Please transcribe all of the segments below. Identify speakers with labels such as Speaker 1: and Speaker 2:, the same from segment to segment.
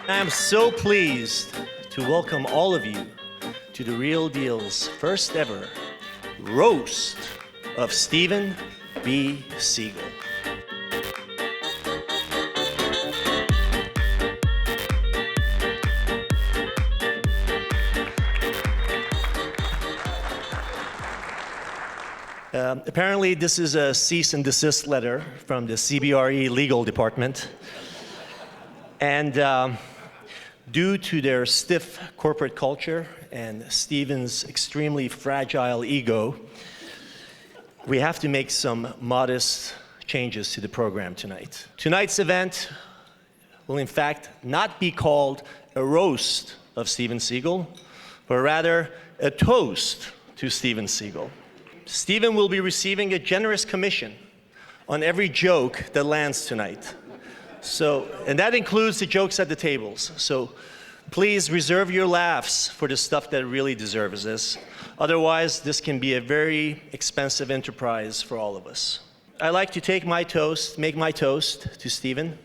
Speaker 1: I am so pleased to welcome all of you to The Real Deal's first ever roast of Stephen B. Siegel. Apparently, this is a cease and desist letter from the CBRE legal department. And due to their stiff corporate culture and Stephen's extremely fragile ego, we have to make some modest changes to the program tonight. Tonight's event will in fact not be called a roast of Stephen Siegel, but rather a toast to Stephen Siegel. Stephen will be receiving a generous commission on every joke that lands tonight. And that includes the jokes at the tables. So please reserve your laughs for the stuff that really deserves this. Otherwise, this can be a very expensive enterprise for all of us. I'd like to make my toast to Stephen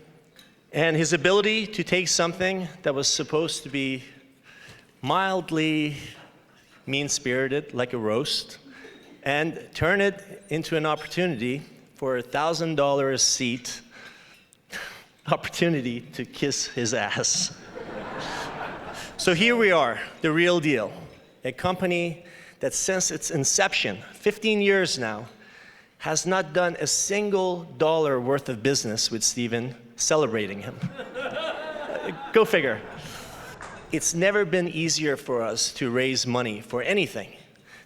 Speaker 1: and his ability to take something that was supposed to be mildly mean-spirited, like a roast, and turn it into an opportunity for a $1,000 a seat opportunity to kiss his ass. So here we are, The Real Deal, a company that since its inception, 15 years now, has not done a single dollar worth of business with Stephen, celebrating him. Go figure. It's never been easier for us to raise money for anything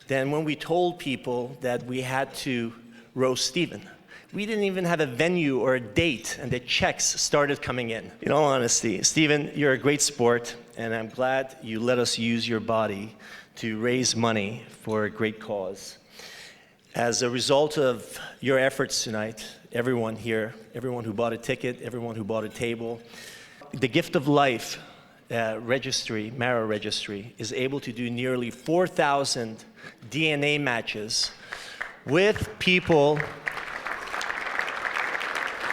Speaker 1: than when we told people that we had to roast Stephen. We didn't even have a venue or a date, and the checks started coming in. In all honesty, Stephen, you're a great sport, and I'm glad you let us use your body to raise money for a great cause. As a result of your efforts tonight, everyone here, everyone who bought a ticket, everyone who bought a table, the Gift of Life registry, Marrow Registry, is able to do nearly 4,000 DNA matches with people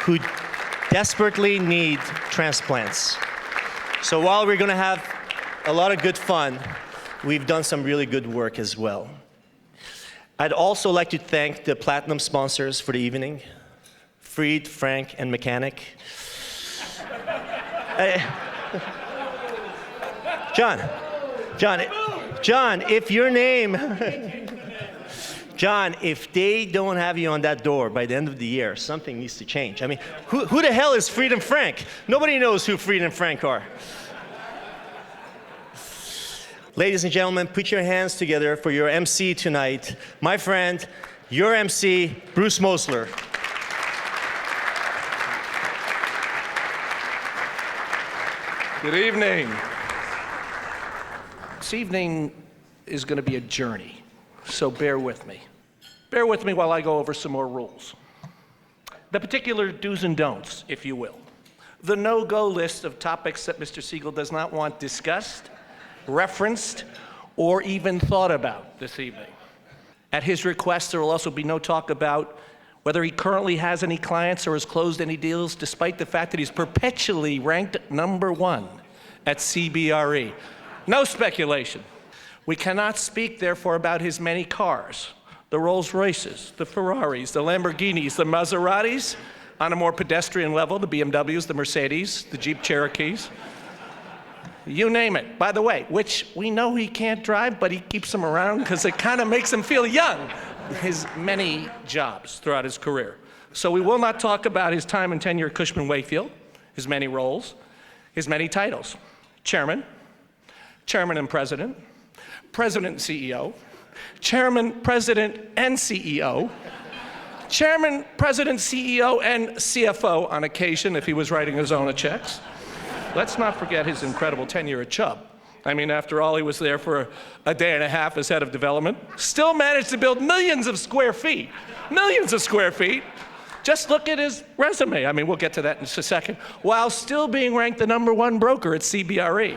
Speaker 1: who desperately need transplants. So while we're gonna have a lot of good fun, we've done some really good work as well. I'd also like to thank the platinum sponsors for the evening, Freed, Frank, and Mechanic. John, if your name, John, if they don't have you on that door by the end of the year, something needs to change. I mean, who the hell is Freed and Frank? Nobody knows who Freed and Frank are. Ladies and gentlemen, put your hands together for your MC tonight. My friend, your MC, Bruce Mosler.
Speaker 2: Good evening. This evening is going to be a journey, so bear with me. Bear with me while I go over some more rules. The particular do's and don'ts, if you will. The no-go list of topics that Mr. Siegel does not want discussed, referenced, or even thought about this evening. At his request, there will also be no talk about whether he currently has any clients or has closed any deals, despite the fact that he's perpetually ranked #1 at CBRE. No speculation. We cannot speak, therefore, about his many cars, the Rolls Royces, the Ferraris, the Lamborghinis, the Maseratis, on a more pedestrian level, the BMWs, the Mercedes, the Jeep Cherokees. You name it. By the way, which we know he can't drive, but he keeps them around because it kind of makes him feel young. His many jobs throughout his career. So we will not talk about his time and tenure at Cushman Wakefield, his many roles, his many titles. Chairman, Chairman and President, President and CEO, Chairman, President and CEO, Chairman, President, CEO, and CFO on occasion if he was writing his own checks. Let's not forget his incredible tenure at Chubb. I mean, after all, he was there for a day and a half as head of development. Still managed to build millions of square feet. Just look at his resume. I mean, we'll get to that in just a second. While still being ranked the number 1 broker at CBRE.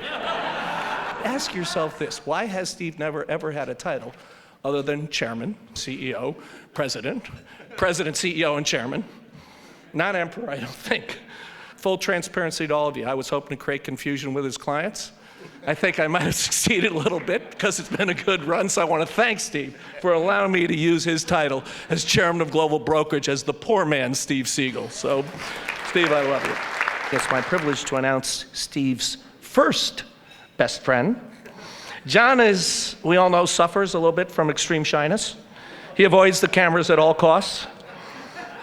Speaker 2: Ask yourself this: why has Steve never ever had a title other than Chairman, CEO, President, CEO, and Chairman? Not Emperor, I don't think. full transparency to all of you, I was hoping to create confusion with his clients. I think I might have succeeded a little bit because it's been a good run, so I want to thank Steve for allowing me to use his title as chairman of Global Brokerage as the poor man Steve Siegel. So, Steve, I love you. It's my privilege to announce Steve's first best friend. John, as we all know, suffers a little bit from extreme shyness. He avoids the cameras at all costs,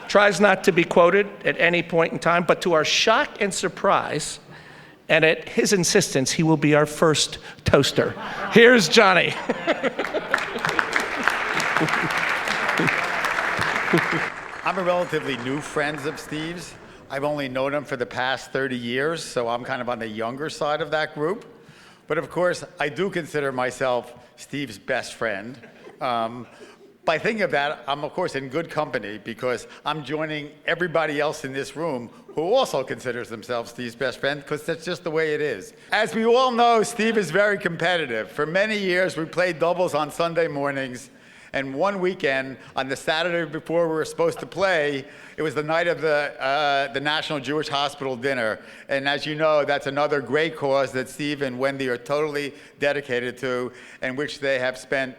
Speaker 2: tries not to be quoted at any point in time, but to our shock and surprise, and at his insistence, he will be our first toaster. Here's Johnny.
Speaker 3: I'm a relatively new friend of Steve's. I've only known him for the past 30 years, so I'm kind of on the younger side of that group. But of course, I do consider myself Steve's best friend. By thinking of that, I'm of course in good company because I'm joining everybody else in this room who also considers themselves Steve's best friend, because that's just the way it is. As we all know, Steve is very competitive. For many years, we played doubles on Sunday mornings, and one weekend, on the Saturday before we were supposed to play, it was the night of the National Jewish Hospital dinner. And as you know, that's another great cause that Steve and Wendy are totally dedicated to, and which they have spent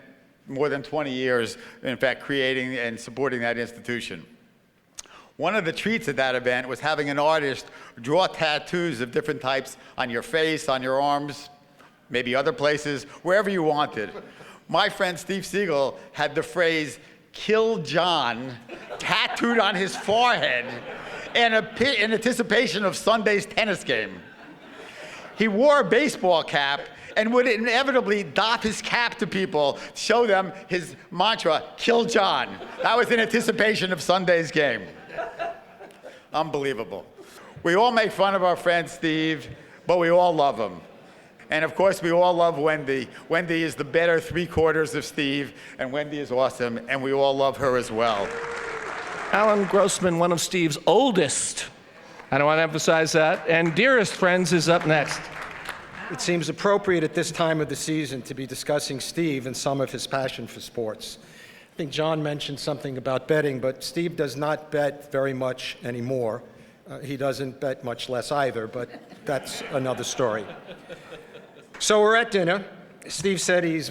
Speaker 3: more than 20 years, in fact, creating and supporting that institution. One of the treats at that event was having an artist draw tattoos of different types on your face, on your arms, maybe other places, wherever you wanted. My friend Steve Siegel had the phrase, "Kill John," tattooed on his forehead in anticipation of Sunday's tennis game. He wore a baseball cap and would inevitably doff his cap to people, show them his mantra, "Kill John." That was in anticipation of Sunday's game. Unbelievable. We all make fun of our friend Steve, but we all love him. And of course, we all love Wendy. Wendy is the better three-quarters of Steve, and Wendy is awesome, and we all love her as well.
Speaker 2: Alan Grossman, one of Steve's oldest, I don't want to emphasize that, and dearest friends, is up next.
Speaker 4: It seems appropriate at this time of the season to be discussing Steve and some of his passion for sports. I think John mentioned something about betting, but Steve does not bet very much anymore. He doesn't bet much less either, but that's another story. So we're at dinner. Steve said he's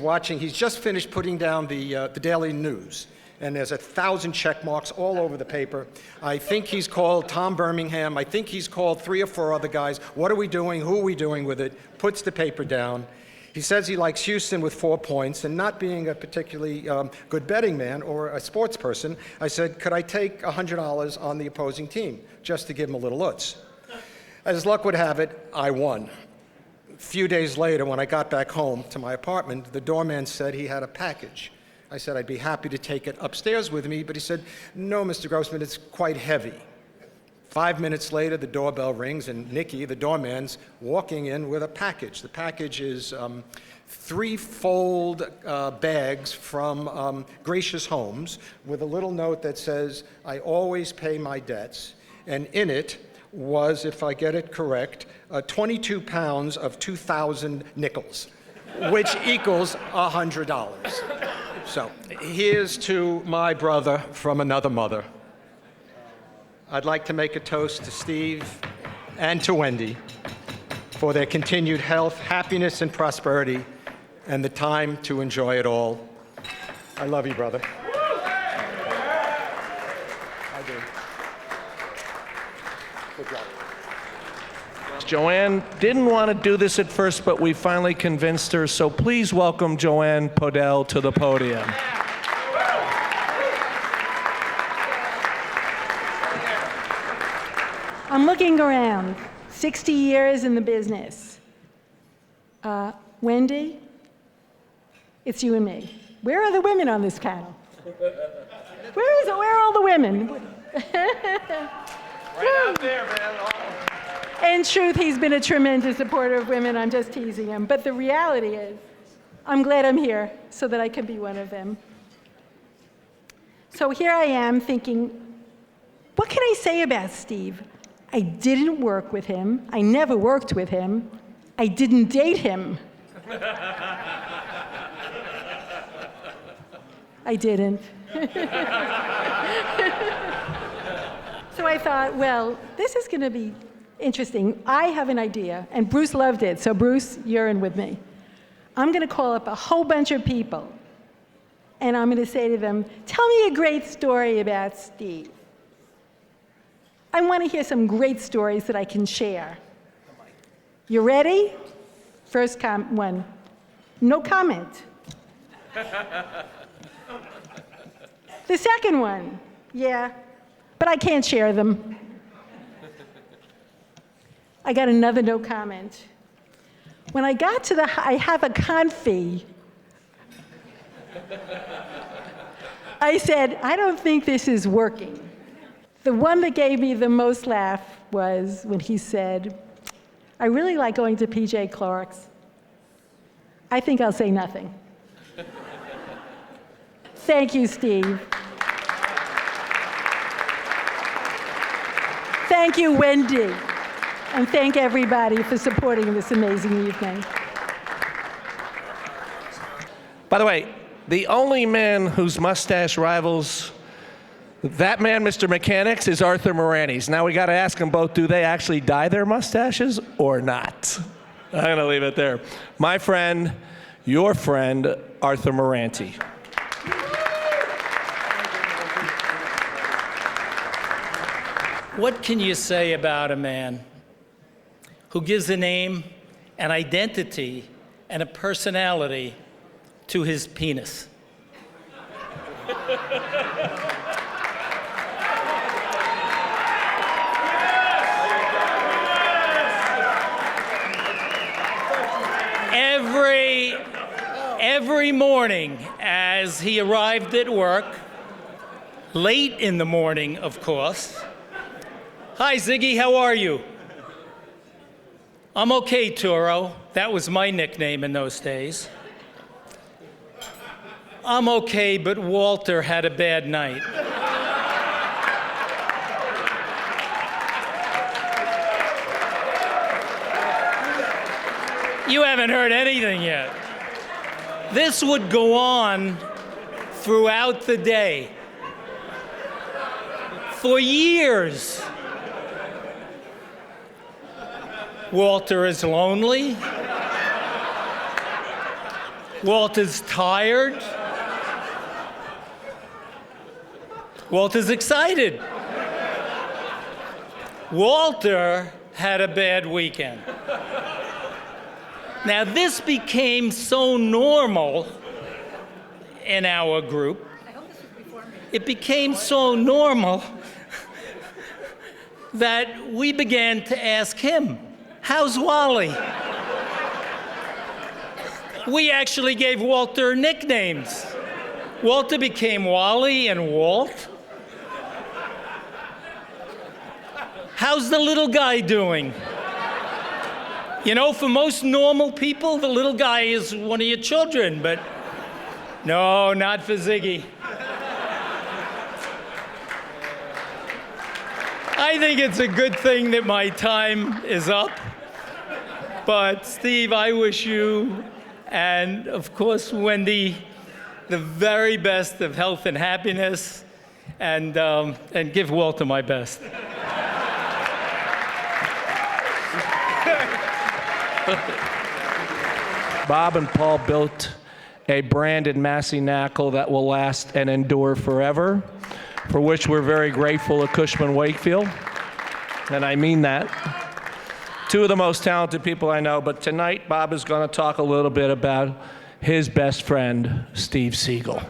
Speaker 4: just finished putting down the daily news, and there's 1,000 check marks all over the paper. I think he's called Tom Birmingham. I think he's called 3 or 4 other guys. What are we doing? Who are we doing with it? Puts the paper down. He says he likes Houston with 4 points, and not being a particularly good betting man or a sports person, I said, could I take $100 on the opposing team, just to give him a little utz? As luck would have it, I won. A few days later, when I got back home to my apartment, the doorman said he had a package. I said I'd be happy to take it upstairs with me, but he said, no, Mr. Grossman, it's quite heavy. 5 minutes later, the doorbell rings, and Nicky, the doorman's walking in with a package. The package is 3-fold bags from Gracious Homes with a little note that says, I always pay my debts. And in it was, if I get it correct, 22 pounds of 2,000 nickels, which equals $100. So here's to my brother from another mother. I'd like to make a toast to Steve and to Wendy for their continued health, happiness, and prosperity, and the time to enjoy it all. I love you, brother. I do. Good job.
Speaker 2: Joanne didn't want to do this at first, but we finally convinced her, so please welcome Joanne Podell to the podium.
Speaker 5: I'm looking around, 60 years in the business. Wendy, it's you and me. Where are the women on this panel? Where are all the women?
Speaker 2: Right out there, man.
Speaker 5: In truth, he's been a tremendous supporter of women. I'm just teasing him. But the reality is, I'm glad I'm here so that I can be one of them. So here I am thinking, what can I say about Steve? I didn't work with him. I never worked with him. I didn't date him. I didn't. So I thought, well, this is going to be interesting. I have an idea, and Bruce loved it, so Bruce, you're in with me. I'm going to call up a whole bunch of people, and I'm going to say to them, tell me a great story about Steve. I want to hear some great stories that I can share. You ready? First one. No comment. The second one. Yeah, but I can't share them. I got another no comment. When I got to I have a confit. I said, I don't think this is working. The one that gave me the most laugh was when he said, I really like going to PJ Clark's. I think I'll say nothing. Thank you, Steve. Thank you, Wendy. And thank everybody for supporting this amazing evening.
Speaker 2: By the way, the only man whose mustache rivals that man, Mr. Mechanics, is Arthur Meranti's. Now we got to ask them both, do they actually dye their mustaches or not? I'm going to leave it there. My friend, your friend, Arthur Meranti.
Speaker 6: What can you say about a man who gives a name, an identity, and a personality to his penis? Every morning as he arrived at work, late in the morning, of course. Hi, Ziggy, how are you? I'm okay, Turo. That was my nickname in those days. I'm okay, but Walter had a bad night. You haven't heard anything yet. This would go on throughout the day. For years. Walter is lonely. Walter's tired. Walter's excited. Walter had a bad weekend. Now, this became so normal in our group. It became so normal that we began to ask him, how's Wally? We actually gave Walter nicknames. Walter became Wally and Walt. How's the little guy doing? You know, for most normal people, the little guy is one of your children, but no, not for Ziggy. I think it's a good thing that my time is up. But Steve, I wish you, and of course, Wendy, the very best of health and happiness, and give Walter my best.
Speaker 2: Bob and Paul built a brand in Massey Knakal that will last and endure forever, for which we're very grateful at Cushman Wakefield, and I mean that. Two of the most talented people I know, but tonight Bob is going to talk a little bit about his best friend, Steve Siegel.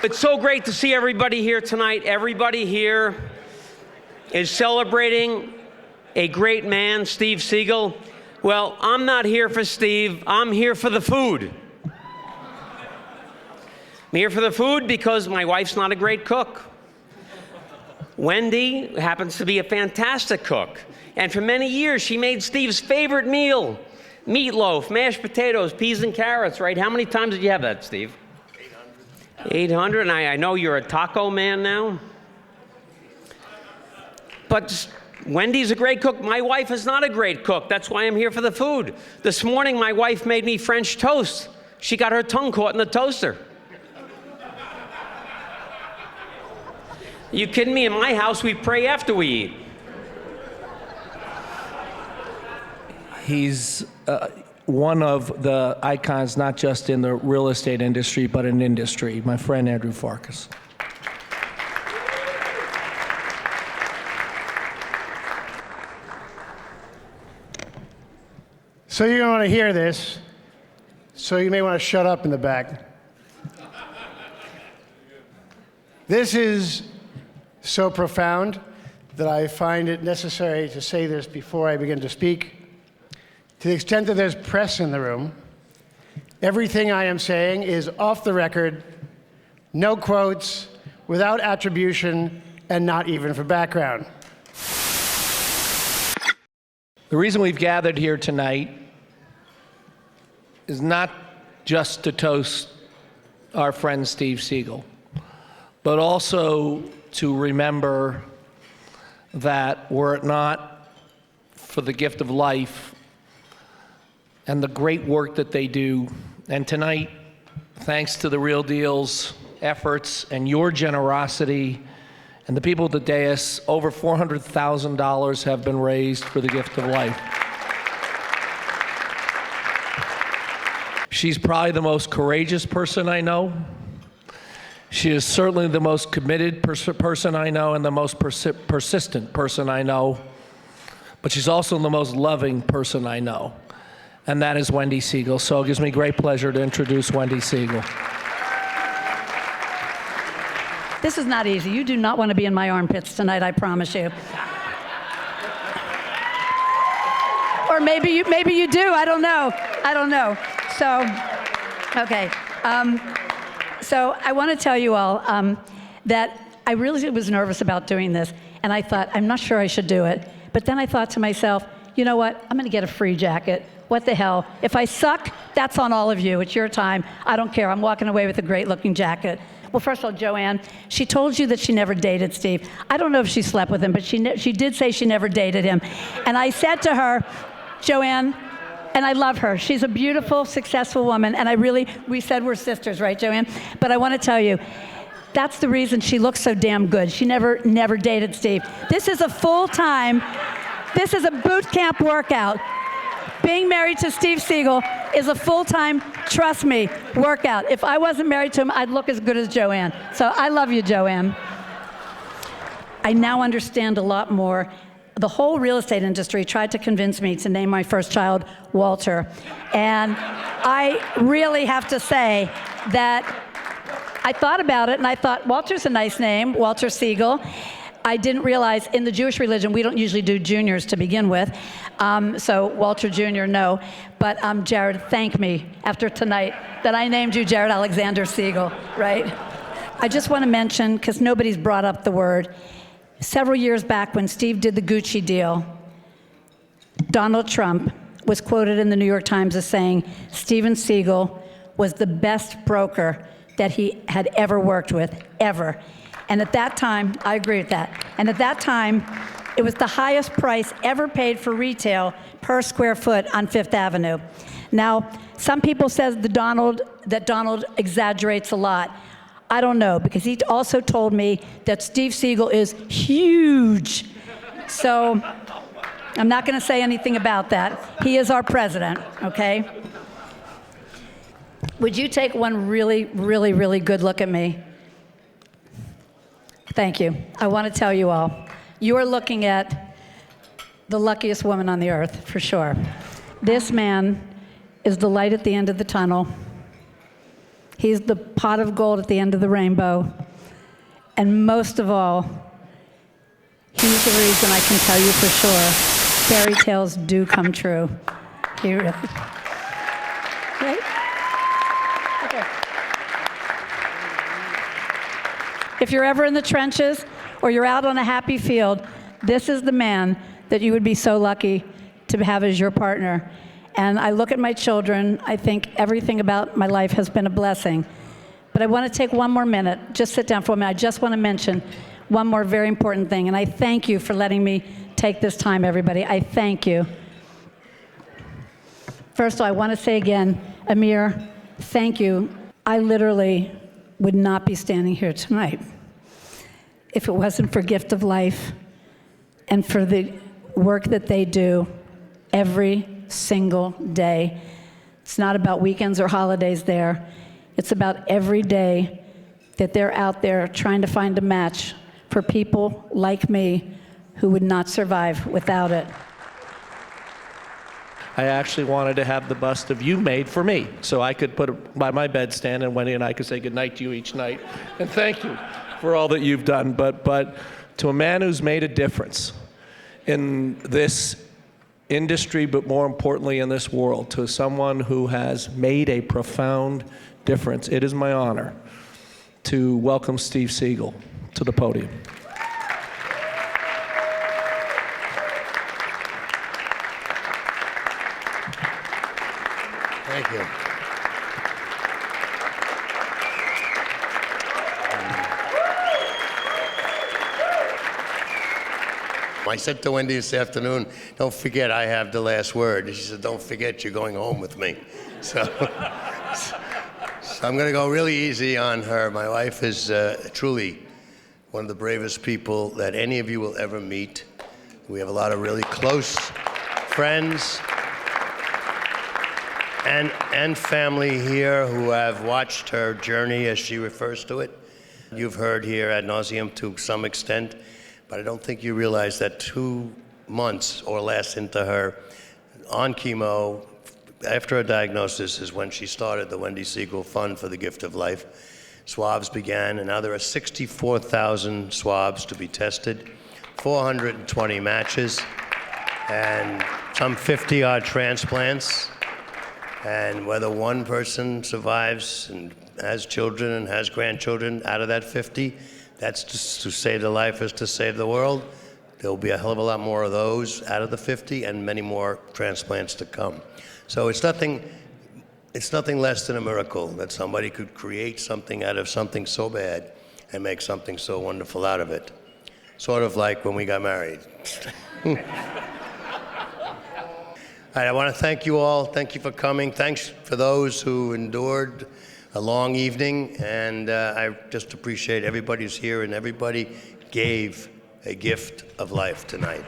Speaker 7: It's so great to see everybody here tonight. Everybody here is celebrating a great man, Steve Siegel. Well, I'm not here for Steve. I'm here for the food. I'm here for the food because my wife's not a great cook. Wendy happens to be a fantastic cook. And for many years, she made Steve's favorite meal, meatloaf, mashed potatoes, peas and carrots, right? How many times did you have that, Steve? 800, and I know you're a taco man now. But Wendy's a great cook. My wife is not a great cook. That's why I'm here for the food. This morning, my wife made me French toast. She got her tongue caught in the toaster. You kidding me? In my house, we pray after we eat.
Speaker 2: He's one of the icons, not just in the real estate industry, but in industry, my friend Andrew Farkas.
Speaker 8: So you're going to want to hear this, so you may want to shut up in the back. This is so profound that I find it necessary to say this before I begin to speak. To the extent that there's press in the room, everything I am saying is off the record, no quotes, without attribution, and not even for background.
Speaker 2: The reason we've gathered here tonight is not just to toast our friend Steve Siegel, but also to remember that were it not for the gift of life and the great work that they do, and tonight, thanks to the Real Deal's efforts and your generosity and the people at the dais, over $400,000 have been raised for the gift of life. She's probably the most courageous person I know. She is certainly the most committed person I know and the most persistent person I know. But she's also the most loving person I know. And that is Wendy Seagal. So it gives me great pleasure to introduce Wendy Seagal.
Speaker 9: This is not easy. You do not want to be in my armpits tonight, I promise you. Or maybe you do. I don't know. So, okay. So I want to tell you all that I really was nervous about doing this, and I thought, I'm not sure I should do it. But then I thought to myself, you know what? I'm going to get a free jacket. What the hell? If I suck, that's on all of you. It's your time. I don't care. I'm walking away with a great-looking jacket. Well, first of all, Joanne, she told you that she never dated Steve. I don't know if she slept with him, but she did say she never dated him. And I said to her, Joanne, and I love her. She's a beautiful, successful woman, and we said we're sisters, right, Joanne? But I want to tell you, that's the reason she looks so damn good. She never dated Steve. This is a boot camp workout. Being married to Steve Siegel is a full-time, trust me, workout. If I wasn't married to him, I'd look as good as Joanne. So I love you, Joanne. I now understand a lot more. The whole real estate industry tried to convince me to name my first child Walter. And I really have to say that I thought about it, and I thought, Walter's a nice name, Walter Siegel. I didn't realize in the Jewish religion, we don't usually do juniors to begin with. So Walter Jr., no. But Jared, thank me after tonight that I named you Jared Alexander Siegel, right? I just want to mention, because nobody's brought up the word, several years back when Steve did the Gucci deal, Donald Trump was quoted in the New York Times as saying, Steven Siegel was the best broker that he had ever worked with, ever. And at that time, I agree with that. And at that time, it was the highest price ever paid for retail per square foot on Fifth Avenue. Now, some people say that Donald exaggerates a lot. I don't know, because he also told me that Steve Siegel is huge. So I'm not going to say anything about that. He is our president, okay? Would you take one really, really, really good look at me? Thank you. I want to tell you all, you are looking at the luckiest woman on the earth, for sure. This man is the light at the end of the tunnel. He's the pot of gold at the end of the rainbow. And most of all, he's the reason I can tell you for sure, fairy tales do come true. He really. Right? Okay. If you're ever in the trenches or you're out on a happy field, this is the man that you would be so lucky to have as your partner. And I look at my children, I think everything about my life has been a blessing. But I want to take one more minute, just sit down for a minute. I just want to mention one more very important thing, and I thank you for letting me take this time, everybody. I thank you. First of all, I want to say again, Amir, thank you. I literally would not be standing here tonight. if it wasn't for Gift of Life and for the work that they do every single day. It's not about weekends or holidays there. It's about every day that they're out there trying to find a match for people like me who would not survive without it.
Speaker 2: I actually wanted to have the bust of you made for me, so I could put it by my bedstand, and Wendy and I could say goodnight to you each night. And thank you for all that you've done. But to a man who's made a difference in this industry, but more importantly in this world, to someone who has made a profound difference, it is my honor to welcome Steve Siegel to the podium.
Speaker 8: Thank you.
Speaker 10: I said to Wendy this afternoon, don't forget I have the last word. And she said, don't forget you're going home with me. So I'm going to go really easy on her. My wife is truly one of the bravest people that any of you will ever meet. We have a lot of really close friends and family here who have watched her journey, as she refers to it. You've heard here ad nauseum to some extent, but I don't think you realize that 2 months or less into her on chemo, after her diagnosis, is when she started the Wendy Seagal Fund for the Gift of Life. Swabs began, and now there are 64,000 swabs to be tested, 420 matches, and some 50-odd transplants. And whether one person survives and has children and has grandchildren out of that 50, that's just to save the life is to save the world. There'll be a hell of a lot more of those out of the 50 and many more transplants to come. So it's nothing less than a miracle that somebody could create something out of something so bad and make something so wonderful out of it. Sort of like when we got married. All right, I want to thank you all. Thank you for coming. Thanks for those who endured a long evening. And I just appreciate everybody's here and everybody gave a gift of life tonight.